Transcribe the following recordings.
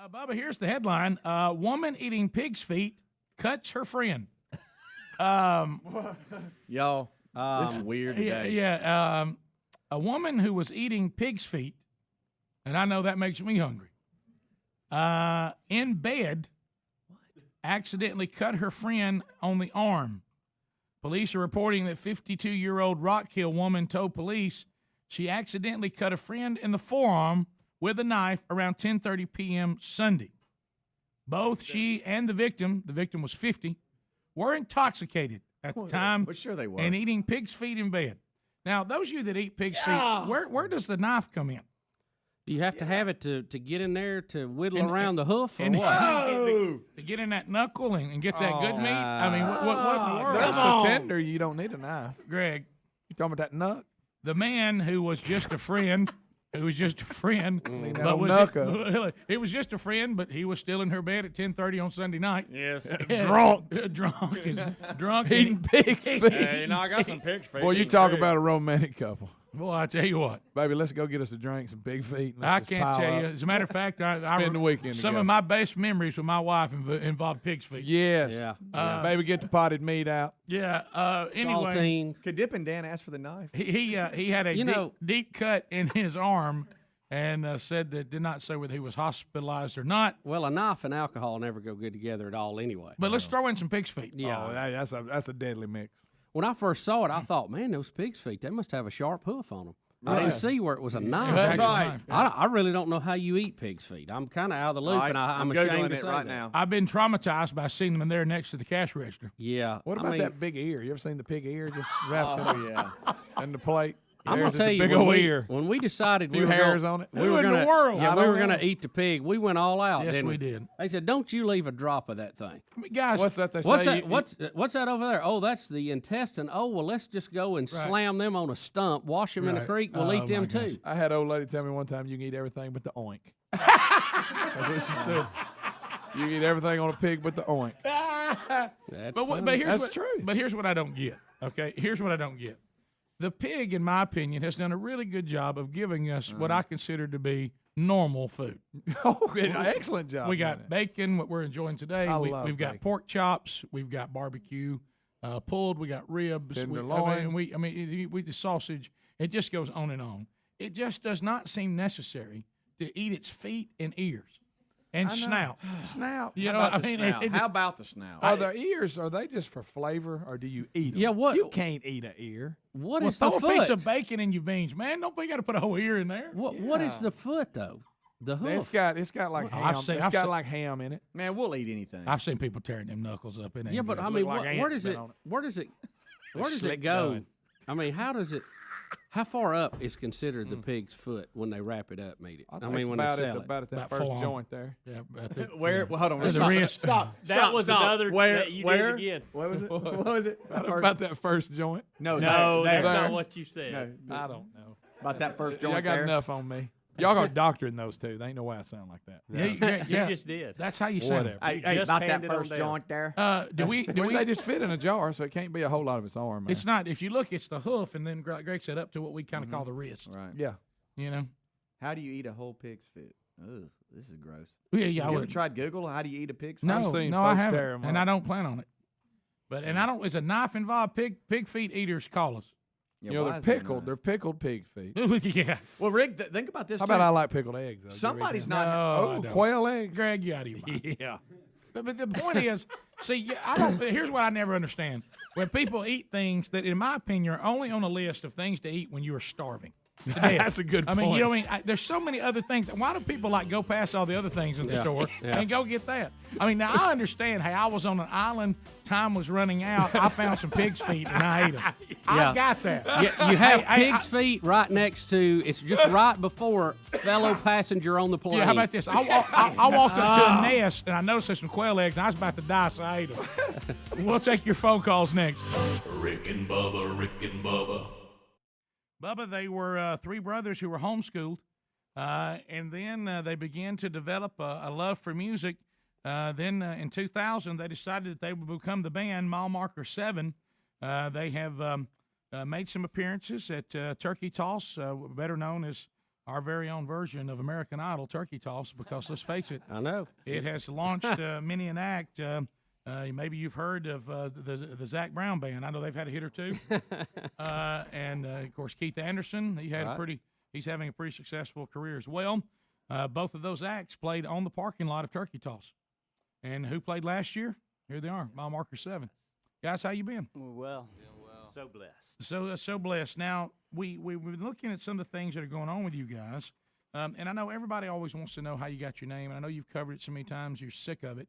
Bubba, here's the headline. Woman eating pig's feet cuts her friend. Y'all, this is weird today. Yeah. A woman who was eating pig's feet, and I know that makes me hungry, in bed, accidentally cut her friend on the arm. Police are reporting that 52-year-old Rock Hill woman told police she accidentally cut a friend in the forearm with a knife around 10:30 p.m. Sunday. Both she and the victim was 50, were intoxicated at the time Well, sure they were. and eating pig's feet in bed. Now, those of you that eat pig's feet, where does the knife come in? Do you have to have it to get in there to whittle around the hoof or And what? to get in that knuckle and get that good meat? I mean, what in the world? That's so tender, you don't need a knife. Greg, You talking about that nut? the man who was just a friend, it was just a friend, but he was still in her bed at 10:30 on Sunday night. Yes. drunk, Eating pig feet. Hey, I got some pig's feet. Boy, you talk about a romantic couple. Well, I tell you what, Baby, let's go get us a drink, some pig feet. and I let's just can't pile tell up. you. As a matter of fact, I Spend the weekend some together. of my best memories with my wife involved pig's feet. Yes. Yeah. Baby, get the potted meat out. Yeah. Anyway, Saltine. Could Dip and Dan ask for the knife? he had a deep cut in his arm, and said that did not say whether he was hospitalized or not. Well, a knife and alcohol never go good together at all anyway. But let's throw in some pig's feet. Yeah. Oh, that's a deadly mix. When I first saw it, I thought, man, those pig's feet, they must have a sharp hoof on them. I didn't see where it was a knife. Actual Right. knife. I really don't know how you eat pig's feet. I'm kind of out of the loop, and I'm ashamed Googling to it say right that. now. I've been traumatized by seeing them in there next to the cash register. Yeah. What I about mean, that big ear? You ever seen the pig ear just wrapped Oh, yeah. in the plate? I'm There's gonna just tell a you big when old we, ear. when we decided Few we were hairs gonna, on it. we Who were in the gonna, world? yeah, I we don't were gonna know. eat the pig. We went all out. Yes, didn't we did. They said, "Don't you leave a drop of that thing." I mean, guys, What's that they What's say? that? What's that over there? Oh, that's the intestine. Oh, well, let's just go and Right. slam them on a stump, wash them in the Right. creek. We'll Oh, eat them my gosh. too. I had old lady tell me one time you can eat everything but the oink. That's what she said. You can eat everything on a pig but the oink. That's but funny. here's That's what, true. But here's what I don't get. Okay, here's what I don't get. The pig, in my opinion, has done a really good job of giving us what I consider to be normal food. Oh, excellent job. We doing got it. bacon, what we're enjoying today. I We've love got bacon. pork chops. We've got barbecue pulled. We got ribs. Tenderloin. We the sausage. It just goes on and on. It just does not seem necessary to eat its feet and ears and snout. Snout. You How know, about I the mean, snout? it- How about the snout? Are the ears, are they just for flavor or do you eat them? Yeah, what- You can't eat an ear. What well, is the throw foot? a piece of bacon in your beans, man. Don't we got to put a whole ear in there? What is the foot though? The hoof. It's got like Well, ham. I've seen- It's I've got seen- like ham in it. Man, we'll eat anything. I've seen people tearing them knuckles up in it. yeah, but I Look mean, like where ants does been it? on it. Where does it? Where does Slick it go? done. I mean, how does it? How far up is considered the pig's foot when they wrap it up, meet it? I think mean, it's when they about sell it. about at that About first forearm. joint there. Yeah, but the, Where? Well, hold on. to the wrist. That was another Where? that you where? did again. What was it? What was it? About that first joint. No, No, there, that's there. not what you said. No, I don't know. about that first Y'all joint got there. enough on me. Y'all got doctoring those two. There ain't no way I sound like that. Yeah. You just did. That's how you sound. Whatever. Hey, just about that panned it on first down. joint there. Do we? Well, they just fit in a jar, so it can't be a whole lot of its arm. Man. It's not. If you look, it's the hoof, and then Greg said up to what we kind of call the wrist. Right. Yeah. You know. How do you eat a whole pig's foot? Ugh, this is gross. Yeah, I Have you ever would. tried Google? How do you eat a pig's foot? No, I've seen no, I folks tear haven't, 'em and up. I don't plan on it. But and I don't. Is a knife involved? Pig feet eaters call us. Yeah, You know, why they're is there pickled. not? They're pickled pig feet. Yeah. Well, Rick, think about this. How too. about I like pickled eggs? Though? Somebody's No, not. I Oh, don't. quail eggs. Greg, you out of your mind. Yeah. But the point is, see, I don't. Here's what I never understand: when people eat things that, in my opinion, are only on a list of things to eat when you are starving. That's a good I mean, point. you know, what I mean, there's so many other things. Why do people like go past all the other things in the store and go get that? I mean, now I understand. Hey, I was on an island. Time was running out. I found some pig's feet and I ate them. I got that. You have pig's feet right next to. It's just right before fellow passenger on the plane. Yeah, how about this? I walked up to a nest and I noticed there's some quail eggs and I was about to die, so I ate them. We'll take your phone calls next. Rick and Bubba, Rick and Bubba. Bubba, they were three brothers who were homeschooled, and then they began to develop a love for music. Then in 2000, they decided that they would become the band Mile Marker 7. They have made some appearances at Turkey Toss, better known as our very own version of American Idol turkey toss because let's face it, I know. it has launched many an act. Maybe you've heard of the Zach Brown band. I know they've had a hit or two, and of course Keith Anderson. He's having a pretty successful career as well. Both of those acts played on the parking lot of Turkey Toss. And who played last year? Here they are, mile marker 7. Guys, how you been? Well, so blessed. So blessed. Now we've been looking at some of the things that are going on with you guys, and I know everybody always wants to know how you got your name. And I know you've covered it so many times, you're sick of it,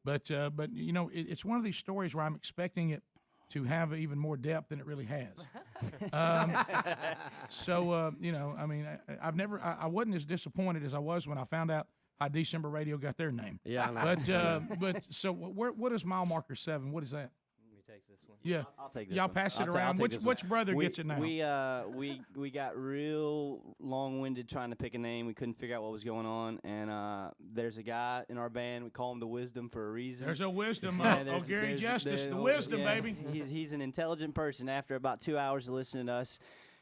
but you know it's one of these stories where I'm expecting it to have even more depth than it really has. You know, I mean, I wasn't as disappointed as I was when I found out how December Radio got their name. Yeah, I know. But so what is mile marker 7? What is that? Let me take this one. Yeah, I'll take this y'all one. pass it I'll ta- I'll around. take Which this one. which brother gets it now? We got real long-winded trying to pick a name. We couldn't figure out what was going on, and there's a guy in our band. We call him the Wisdom for a reason. There's a wisdom. Gary there's- Justice, the there- wisdom, yeah, baby. He's an intelligent person. After about 2 hours of listening to us,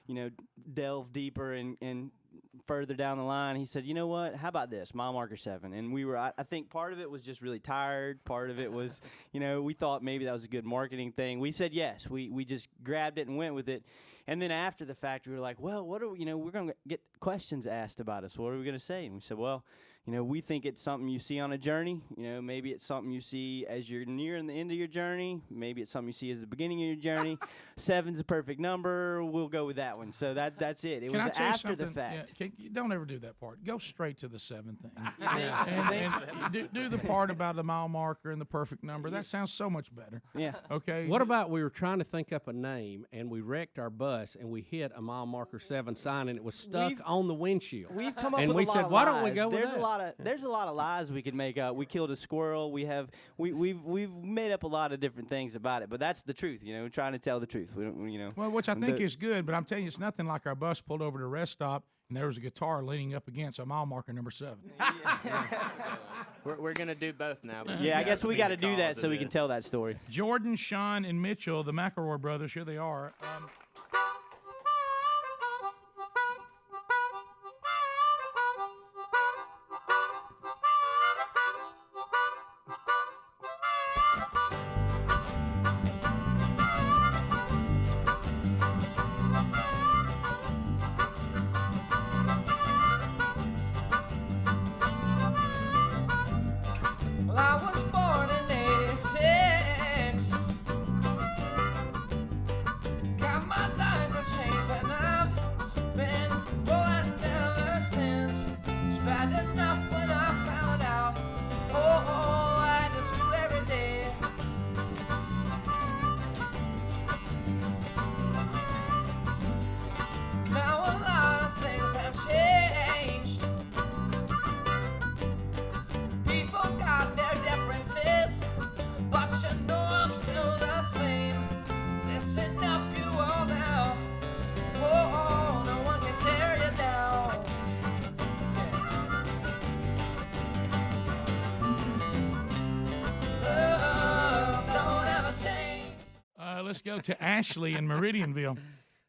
you know, delve deeper and further down the line, he said, you know what, how about this, mile marker 7? And we were, I think part of it was just really tired. Part of it was, you know, we thought maybe that was a good marketing thing. We said yes. We just grabbed it and went with it. And then after the fact, we were like, well, what are we, you know, we're going to get questions asked about us. What are we going to say? And we said, well, you know, we think it's something you see on a journey. You know, maybe it's something you see as you're nearing the end of your journey. Maybe it's something you see as the beginning of your journey. 7's a perfect number. We'll go with that one. So that's it. It Can I was tell you after the something? fact. Yeah, don't ever do that part. Go straight to the 7 thing. and do the part about the mile marker and the perfect number. That sounds so much better. Yeah. Okay. What about we were trying to think up a name and we wrecked our bus and we hit a mile marker 7 sign and it was stuck on the windshield. We've come up and with we a lot said, of why don't we lies. go with There's that? There's a lot of lies we could make up. We killed a squirrel. We've made up a lot of different things about it, but that's the truth. You know, we're trying to tell the truth. We don't, you know. Well, which I think is good, but I'm telling you, it's nothing like our bus pulled over to a rest stop and there was a guitar leaning up against a mile marker number 7. We're gonna do both now. But Yeah, I guess we got to do that so we can tell that story. Jordan, Sean, and Mitchell, the McElroy brothers, here they are. Well, I was born in '86. Got my diaper changed and I've been rolling ever since. It's bad enough when I found out. Oh, I just do every day. Now a lot of things have changed. People got their differences, but you know I'm still the same. Listen up, you all now. Oh, no one can tear you down. Love don't ever change. Let's go to Ashley in Meridianville.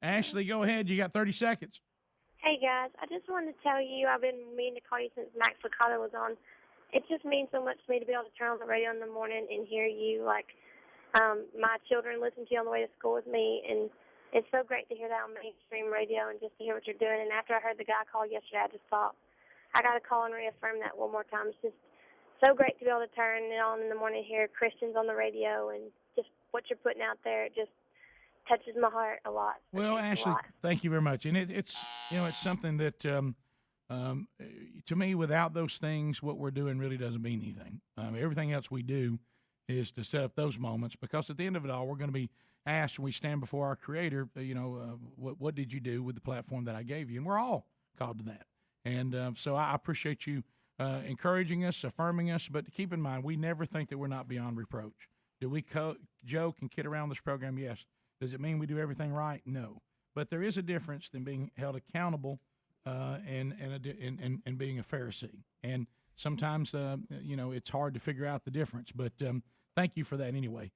Ashley, go ahead. You got 30 seconds. Hey guys, I just wanted to tell you I've been meaning to call you since Max Licata was on. It just means so much to me to be able to turn on the radio in the morning and hear you. Like my children listen to you on the way to school with me, and it's so great to hear that on mainstream radio and just to hear what you're doing. And after I heard the guy call yesterday, I just thought I got to call and reaffirm that one more time. It's just so great to be able to turn it on in the morning and hear Christians on the radio and just what you're putting out there. It just touches my heart a lot. Well, It means a Ashley, lot. thank you very much. And it's it's something that to me, without those things, what we're doing really doesn't mean anything. Everything else we do is to set up those moments, because at the end of it all, we're going to be asked when we stand before our Creator, what did you do with the platform that I gave you? And we're all called to that. And so I appreciate you encouraging us, affirming us, but keep in mind, we never think that we're not beyond reproach. Do we joke and kid around this program? Yes. Does it mean we do everything right? No. But there is a difference than being held accountable and being a Pharisee. And sometimes, it's hard to figure out the difference. But thank you for that anyway.